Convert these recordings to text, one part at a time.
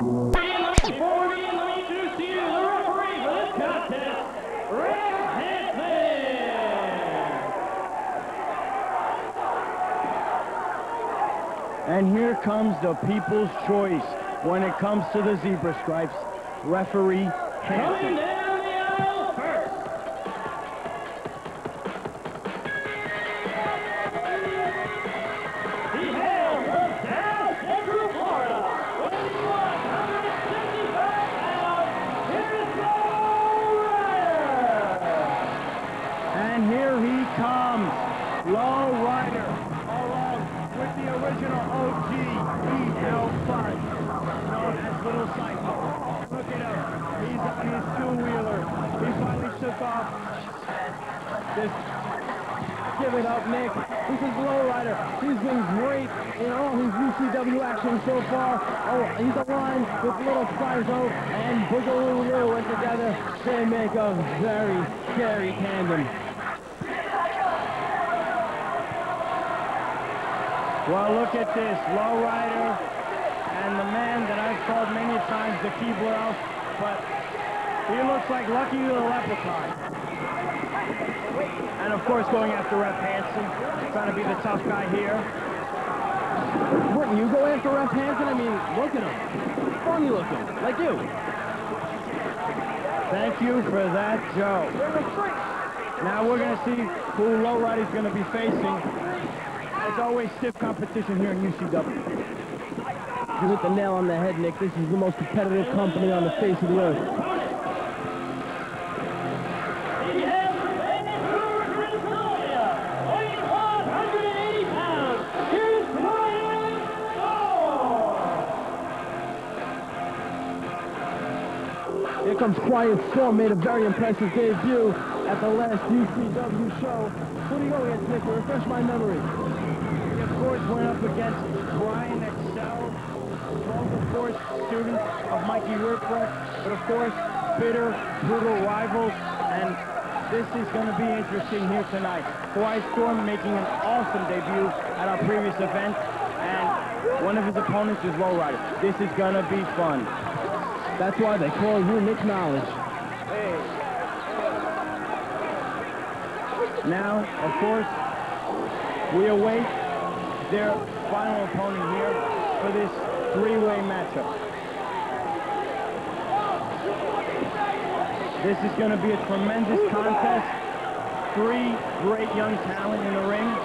Before we begin, let me introduce to you the referee for this contest, Rick Hansen. And here comes the people's choice when it comes to the zebra stripes, referee Hansen. Coming down the aisle first. He hails from South Central Florida, weighing 165 pounds. Here's Low Rider. And here he comes, Low Rider, along with the original OG E.L. Fudge, known as Little Psycho. Look at him, he's on his two-wheeler. He finally took off. Just give it up, Nick. This is Low Rider. He's been great in all his UCW action so far. Oh, he's aligned with Little Psycho and Boogaloo and together they make a very scary tandem. Well, look at this, Low Rider and the man that I've called many times the Keebler Elf, but he looks like Lucky the Leprechaun. And of course going after Rep Hansen, trying to be the tough guy here. Wouldn't you go after Rep Hansen? I mean, look at him. Funny looking, like you. Thank you for that, Joe. Now we're going to see who Low Rider's going to be facing. It's always stiff competition here in UCW. You hit the nail on the head, Nick. This is the most competitive company on the face of the earth. He has British Columbia, weighing 180 pounds. Here's Brian Storm. Here comes Quiet Storm, made a very impressive debut at the last UCW show. Who do you go against, Nick? Refresh my memory. He, of course, went up against Brian Excel, both, of course, students of Mikey Whipwreck, but, of course, bitter, brutal rivals, and this is going to be interesting here tonight. Quiet Storm making an awesome debut at our previous event, and one of his opponents is Low Rider. This is going to be fun. That's why they call you Nick Knowledge. Hey. Now, of course, we await their final opponent here for this three-way matchup. This is going to be a tremendous contest. Three great young talent in the ring.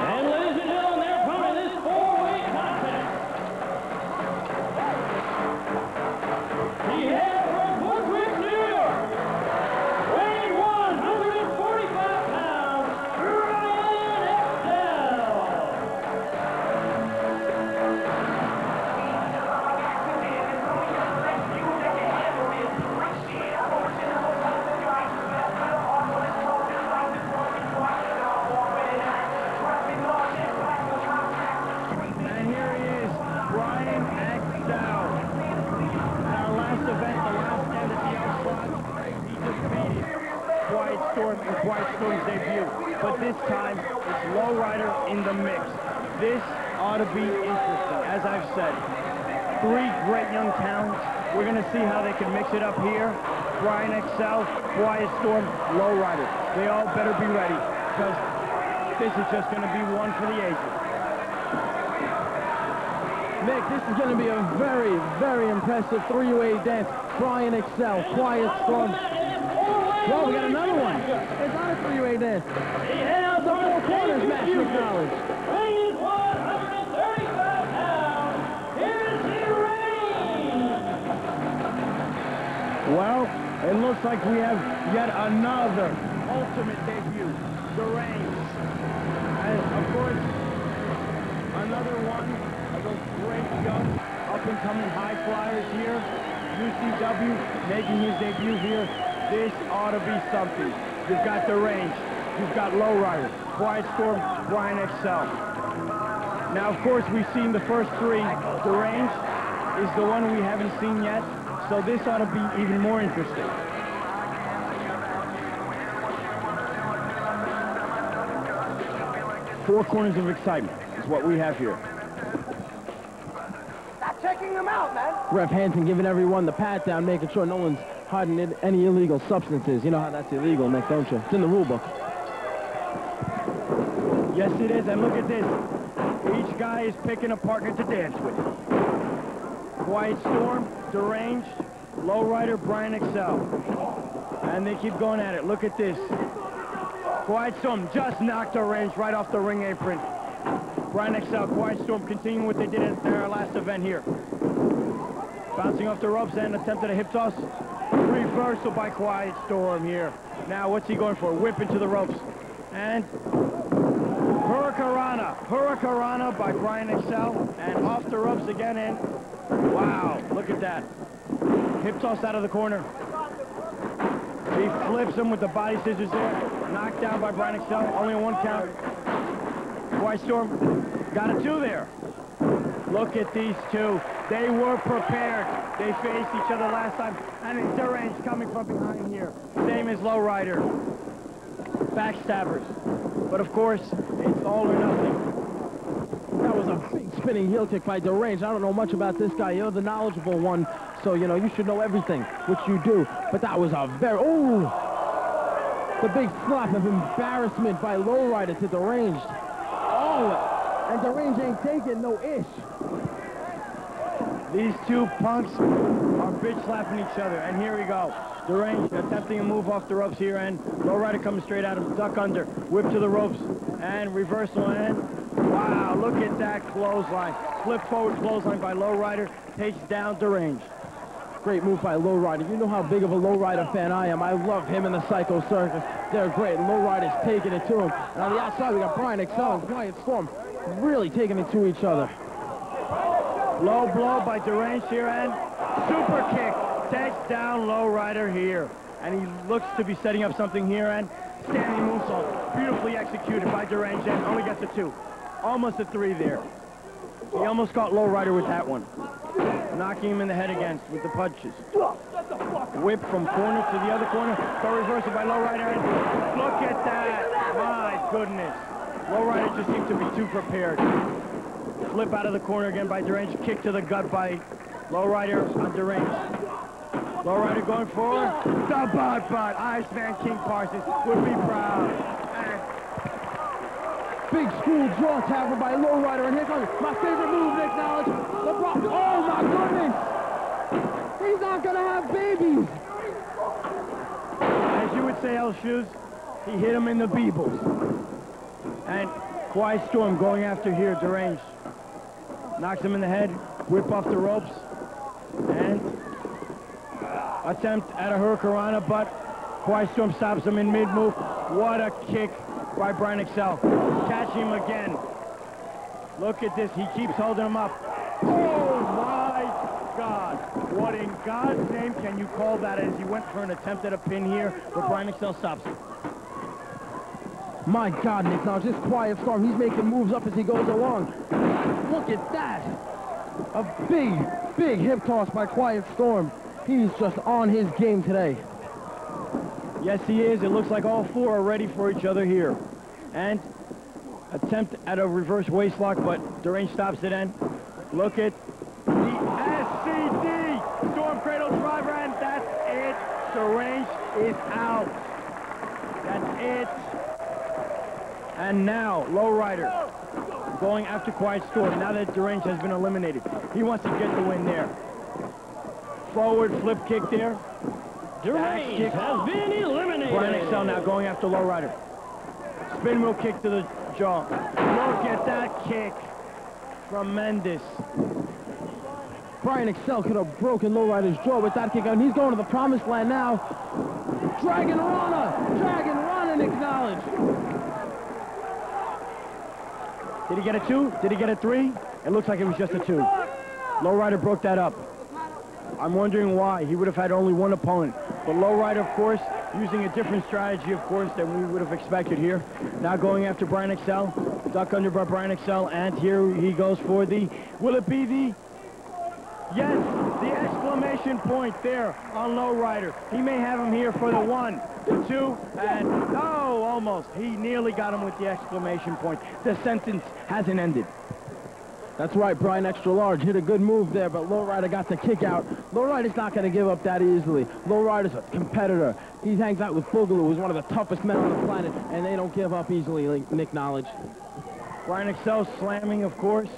And ladies and gentlemen, their opponent is four-way contest. He hails from Woodbridge, New York, weighing 145 pounds, Brian Excel. And here he is, Brian Excel. At our last event, the last stand at the L-Spot, he defeated Quiet Storm in Quiet Storm's debut. But this time, it's Low Rider in the mix. This ought to be interesting, as I've said. Three great young talents. We're going to see how they can mix it up here. Brian Excel, Quiet Storm, Low Rider. They all better be ready, because this is just going to be one for the ages. Nick, this is going to be a very, very impressive three-way dance. Brian Excel, Quiet Storm. Whoa, we got another one. It's not a three-way dance. He hails The four corners match with knowledge. weighing 135 pounds. Here's the ring. Well, it looks like we have yet another ultimate debut, the Reigns. And, of course, another one of those great young up-and-coming high flyers here. UCW making his debut here. This ought to be something. You've got the Reigns. You've got Low Rider, Quiet Storm, Brian Excel. Now, of course, we've seen the first three. The Reigns is the one we haven't seen yet, so this ought to be even more interesting. Four corners of excitement is what we have here. Stop checking them out, man. Ref Hansen giving everyone the pat down, making sure no one's hiding any illegal substances. You know how that's illegal, Nick, don't you? It's in the rule book. Yes, it is, and look at this. Each guy is picking a partner to dance with. Quiet Storm, Deranged, Lowrider, Brian Excel. And they keep going at it. Look at this. Quiet Storm just knocked Deranged right off the ring apron. Brian Excel, Quiet Storm continuing what they did at their last event here. Bouncing off the ropes and attempted a hip toss. Reversal by Quiet Storm here. Now what's he going for? Whip into the ropes. And Hurricanrana by Brian Excel. And off the ropes again and wow, look at that. Hip toss out of the corner. He flips him with the body scissors there. Knocked down by Brian Excel. Only a 1 count. Quiet Storm got a 2 there. Look at these two. They were prepared. They faced each other last time. And it's Deranged coming from behind here. Same as Lowrider. Backstabbers. But of course, it's all or nothing. That was a big spinning heel kick by Deranged. I don't know much about this guy. You're the knowledgeable one, so, you know, you should know everything, which you do. But that was a very... Oh! The big slap of embarrassment by Lowrider to Deranged. Oh! And Deranged ain't taking no ish. These two punks are bitch slapping each other. And here we go. Deranged attempting a move off the ropes here, and Lowrider coming straight at him. Duck under, whip to the ropes, and reversal, and wow, look at that clothesline. Flip forward clothesline by Lowrider, takes down Deranged. Great move by Lowrider. You know how big of a Lowrider fan I am. I love him and the Psycho Circus. They're great. Lowrider's taking it to him. And on the outside, we got Brian Excel and Quiet Storm really taking it to each other. Low blow by Deranged here, and super kick takes down Lowrider here. And he looks to be setting up something here, and standing moonsault, beautifully executed by Deranged, and only gets a 2. Almost a 3 there. He almost got Lowrider with that one. Knocking him in the head against with the punches. Whip from corner to the other corner. The reversal by Lowrider, and look at that. My goodness. Lowrider just seemed to be too prepared. Flip out of the corner again by Deranged. Kick to the gut by Lowrider on Deranged. Lowrider going forward. The butt. Iceman King Parsons would be proud. And big school draw tackle by Lowrider, and here comes my favorite move, Nick Knowledge. LeBron. Oh my goodness! He's not gonna have babies. as you would say, L Shoes, he hit him in the beebles. And Quiet Storm going after here, Deranged. Knocks him in the head, whip off the ropes, and attempt at a Hurricanrana, but Quiet Storm stops him in mid-move. What a kick by Brian Excel. Catching him again. Look at this, he keeps holding him up. Oh my God. What in God's name can you call that, as he went for an attempt at a pin here, but Brian Excel stops him. My God, Nick, now just Quiet Storm. He's making moves up as he goes along. Look at that. A big hip toss by Quiet Storm. He's just on his game today. Yes, he is. It looks like all four are ready for each other here. And attempt at a reverse waistlock, but Deranged stops it, and look at the SCD. Storm Cradle Driver, and that's it. Deranged is out. That's it. And now, Lowrider going after Quiet Storm. Now that Deranged has been eliminated, he wants to get the win there. Forward flip kick there. Deranged has been eliminated. Brian Excel now going after Lowrider. Spin wheel kick to the jaw. Look at that kick. Tremendous. Brian Excel could have broken Lowrider's jaw with that kick, and he's going to the promised land now. Dragon Rana acknowledged. Did he get a 2? Did he get a 3? It looks like it was just a 2. Lowrider broke that up. I'm wondering why. He would have had only one opponent. But Lowrider, of course, using a different strategy, of course, than we would have expected here. Now going after Brian Excel. Duck under by Brian Excel. And here he goes for the... Will it be the... Yes, the exclamation exclamation point there on Lowrider. He may have him here for the 1, the 2, and oh, almost. He nearly got him with the exclamation point. The sentence hasn't ended. That's right, Brian Extra Large hit a good move there, but Lowrider got the kick out. Lowrider's not going to give up that easily. Lowrider's a competitor. He hangs out with Boogaloo, who's one of the toughest men on the planet, and they don't give up easily, like Nick Knowledge. Brian Excel slamming, of course.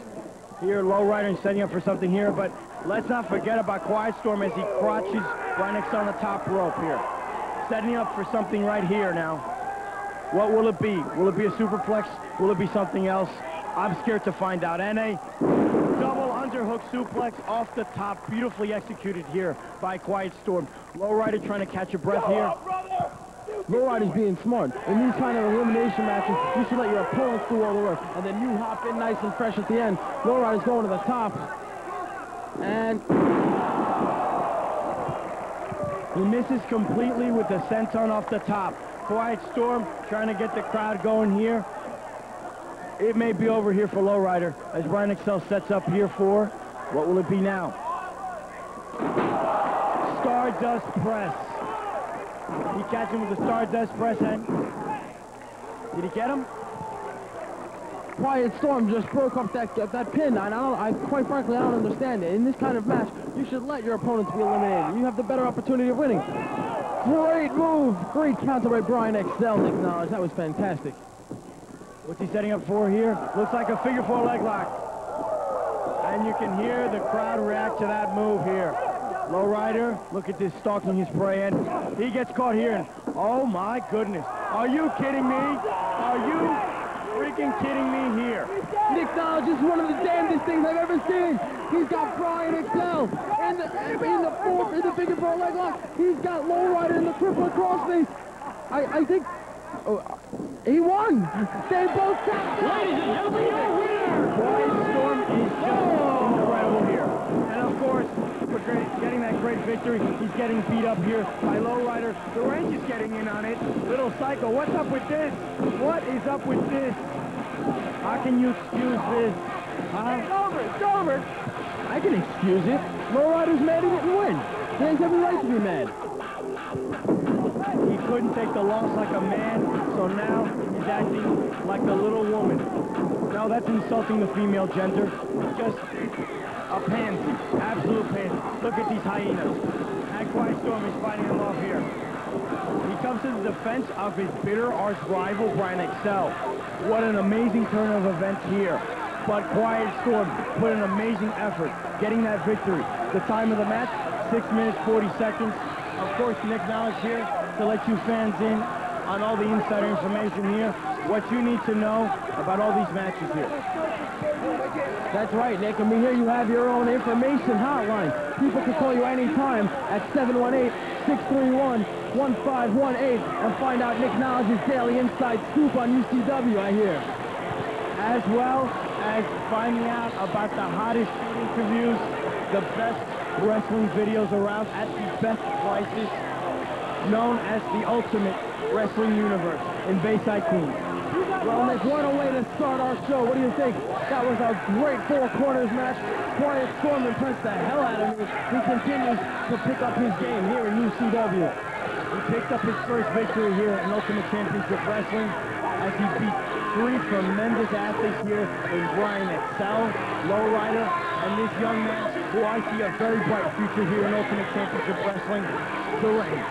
Here, Lowrider setting up for something here, but let's not forget about Quiet Storm as he crotches Brian Excel on the top rope here. Setting up for something right here now. What will it be? Will it be a superplex? Will it be something else? I'm scared to find out. And a double underhook suplex off the top. Beautifully executed here by Quiet Storm. Lowrider trying to catch a breath here. Lowrider's being smart. In these kind of elimination matches, you should let your opponents do all the work, and then you hop in nice and fresh at the end. Lowrider's going to the top. And he misses completely with the senton off the top. Quiet Storm trying to get the crowd going here. It may be over here for Lowrider as Brian Excel sets up here for, what will it be now? Stardust press. He catches him with the Stardust press, and did he get him? Quiet Storm just broke up that pin. Quite frankly, I don't understand it. In this kind of match, you should let your opponents be eliminated. You have the better opportunity of winning. Great move. Great counter by Brian Excel, Nick Knowledge. That was fantastic. What's he setting up for here? Looks like a figure 4 leg lock. And you can hear the crowd react to that move here. Lowrider, look at this, stalking his prey, and he gets caught here. And oh my goodness. Are you kidding me? Are you freaking kidding me here? Nick Knowledge is one of the damnedest things I've ever seen. He's got Brian Excel in the figure 4 leg lock. He's got Lowrider in the triplet crossface. I think he won. They both tapped out. Ladies and gentlemen, your winner! Quiet Storm is just incredible here. And of course, for getting that great victory, he's getting beat up here by Lowrider. The Range is getting in on it. Little Psycho, what's up with this? What is up with this? How can you excuse this? It's over. I can excuse it. Lowrider's mad he didn't win. He has every right to be mad. He couldn't take the loss like a man, so now he's acting like a little woman. No, that's insulting the female gender. Just a pansy, absolute pansy. Look at these hyenas. And Quiet Storm is fighting him off here. He comes to the defense of his bitter arch rival, Brian Excel. What an amazing turn of events here. But Quiet Storm put an amazing effort getting that victory. The time of the match, 6 minutes, 40 seconds. Of course, Nick Knowledge here to let you fans in on all the insider information here. What you need to know about all these matches here. That's right, Nick, and we hear you have your own information hotline. People can call you anytime at 718-631-1518 and find out Nick Knowledge's daily inside scoop on UCW, I hear. As well as finding out about the hottest interviews, the best wrestling videos around at the best prices, known as the Ultimate Wrestling Universe in Bayside, Queens. Well, Nick, what a way to start our show. What do you think? That was a great four corners match. Quiet Storm impressed the hell out of me. He continues to pick up his game here in UCW. He picked up his first victory here in Ultimate Championship Wrestling as he beat 3 tremendous athletes here in Brian Excel, Lowrider, and this young man who I see a very bright future here in Ultimate Championship Wrestling, The Range.